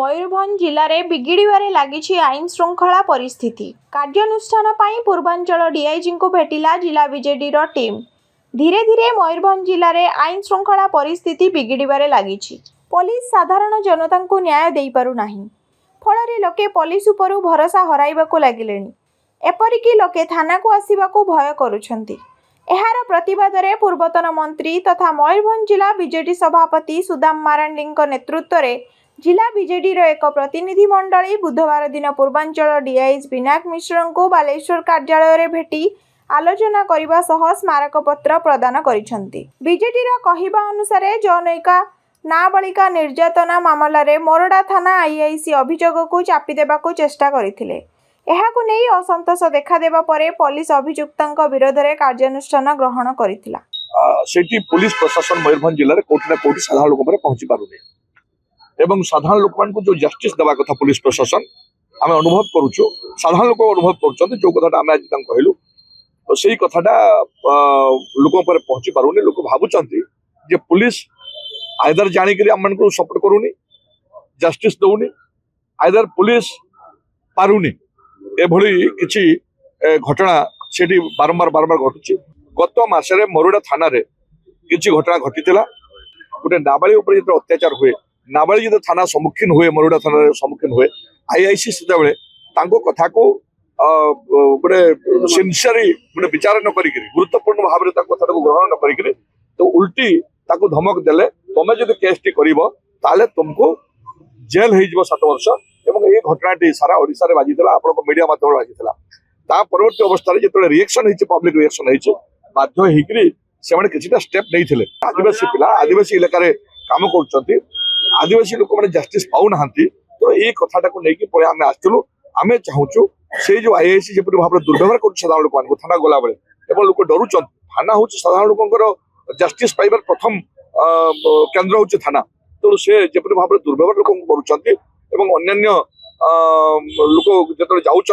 मयूरभंज जिले में बिगिड़े लगी आईन श्रृंखला परिस्थिति। कार्यानुष्ठान पाई पूर्वांचल डीआईजी को भेटिला जिला बीजेडी टीम। धीरे धीरे मयूरभंज जिले में आईन श्रृंखला परिस्थिति बिगिड़े लगी। पुलिस साधारण जनता को न्याय दे पारुना, फल लोके पुलिस उपरू भरोसा हराइबाकू लगिले। एपरिकी लोके थाना को आसिबाकू भय करुछंती। एहार प्रतिवाद में पूर्वतन मंत्री तथा मयूरभंज जिला बीजेडी सभापति सुदाम मारांडी नेतृत्व में जिला बीजेडी एक प्रतिनिधि मंडली बुधवार दिन पूर्वांचल डीआईजी विनायक मिश्र को बालेश्वर कार्यालय में भेटी आलोचना करने सह स्मारक पत्र प्रदान करिसेंती। बीजेडी कहवा अनुसार जनैका नाबालिका निर्यातना मामलें मोरडा थाना आईआईसी अभियोग को चापी देबाकू चेष्टा करथिले। एहाकू नहीं असंतोष देखादेवा परे पुलिस अभियुक्तों विरोध में कार्यानुष्ठान ग्रहण करथिला। सेठी पुलिस प्रशासन मयूरभंज जिले में कोटी ना कोटी साधारण लोक पहुंची पारुनी एवं साधारण लोक मान जो जस्टिस देवा कथा पुलिस प्रशासन आम अनुभव करुचु। साधारण लोक अनुभव कर जो कथा आम आज कहलु तो सही कथाटा लोक पहुंची पारुनी। लोक भावुंट जे पुलिस आइदर जाणिक आम को सपोर्ट करूनी, जस्टिस दौनी, आइदर पुलिस पारुनी। एभली किछि घटना सेठी बारंबार घटुची। गत मासरे मरुड़ा थाना रे किछि घटना घटीला। गोटे नाबालिग उपर जो अत्याचार हुए, नाबालिग जो थाना सम्मुखीन हुए, मरुड़ा थाना सम्मुखीन हुए, आईआईसी से कथा को गोटे सिनसियरली गोटे विचार न करी गुरुत्वपूर्ण भाव में कथा को ग्रहण न करी तो उल्टी ताको धमक देले तुम जो केस टी कर तुमको जेल हो 7 वर्ष। एवं ये घटनाटी सारा ओडिशा रे बाजी आप मीडिया माध्यम बाजी परवर्ती अवस्था जो रिएक्शन होती पब्लिक रिएक्शन होती बाध्य होकर से किसी स्टेप नहीं। आदिवासी पिला आदिवासी इलाकार काम कर आदिवासी लोक मैंने जस्टिस पाऊना तो ये कथाटा को लेकिन आम आसलु। आम चाहूँ से जो आईआईसी जपरी भाव में दुर्व्यवहार कर साधारण लोक थाना गला बेले लोक डरुंच। थाना हूँ साधारण लोक जस्टिस पाइबार प्रथम केन्द्र हूँ थाना। तेणु से जपरी भाव में दुर्व्यवहार लोक कर लोक जो जाऊँच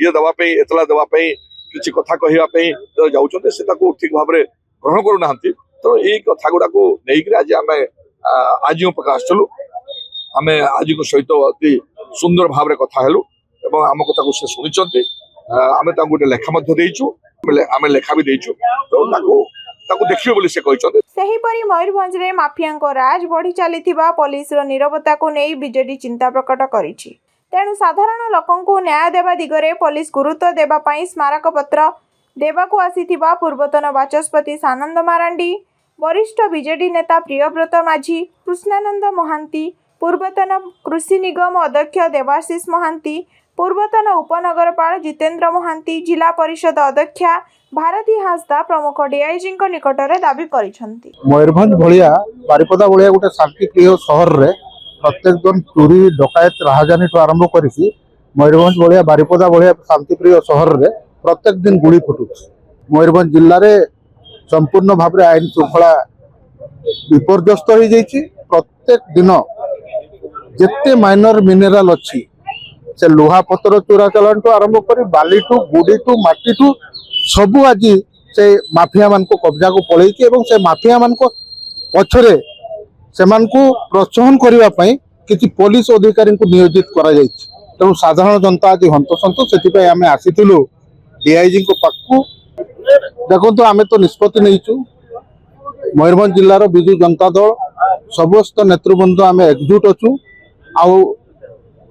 ये दवाई एतला दवाई किसी कथा कहवाई जाऊँच से ठीक भाव में ग्रहण करूना। तो ये कथा गुड़ा को लेकिन आज आम आज आसलु। आम आज सहित अति सुंदर भाव में कथा हेलु एवं आम कथा को से शुणी। आम गोटे लेखा आम लेखा भी देचु तो देखिए बोली से कहते। सेहीपरि मयूरभंज रे माफिया राज बढ़ी चलीथिबा पुलिस रो निरवता को नहीं बीजेडी चिंता प्रकट करिछि। तेणु साधारण लोकन को न्याय देवा दिगरे पुलिस गुरुत्व देबा पई स्मारक पत्र देबाकू आसीथिबा पूर्वतन बाचस्पति सानंद मारांडी, वरिष्ठ बीजेडी नेता प्रियव्रत माझी, कृष्णानंद महांती, पूर्वतन कृषि निगम अध्यक्ष देवाशीष महांती, पूर्वतन उपनगरपाल जितेन्द्र महांती, जिला परिषद अध्यक्षा भारती हांसदा प्रमुख डीआईजी निकट में दाबी करिसेंती। मयूरभंज भलिया बारिपदा भलिया गोटे शांतिप्रिय सहर रे प्रत्येक दिन चोरी डकायत राहजानी आरंभ करिछि। मयूरभंज भलिया बारिपदा भलिया शांतिप्रिय सहर रे प्रत्येक दिन गुड़ी फुटुछि। मयूरभंज जिल्ला रे संपूर्ण भाव में आईन श्रृंखला विपर्यस्त हो जाइछि। प्रत्येक दिन जेते माइनर मिनेराल अच्छी से लुहा पतर चोरा चलाण आरंभ कर बाली टू गुड़ी टू माटी टू सबू आज से माफिया मान को कब्जा को पलैछि। से माफिया मान को पछरे से प्रोत्साहन करने किसी पुलिस अधिकारी को नियोजित करा जाइछि। तेणु साधारण जनता आज हंतसंत से आम आसीलु डीआईजी पाखु। देखो आम तो निष्पत्ति नहीं मयूरभंज जिलार विजु जनता दल समस्त नेतृवृंद आम एकजुट अच्छु।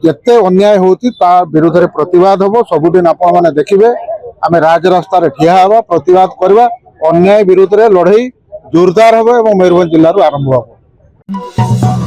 आते अन्याय होती विरोध में प्रतिवाद हम सबुदिन आपण मैंने देखिए। आम राजरास्तार ठिया हवा प्रतिवाद करवा अन्याय विरोध में लड़ाई जोरदार हम मयूरभंज जिलूर आरंभ हम।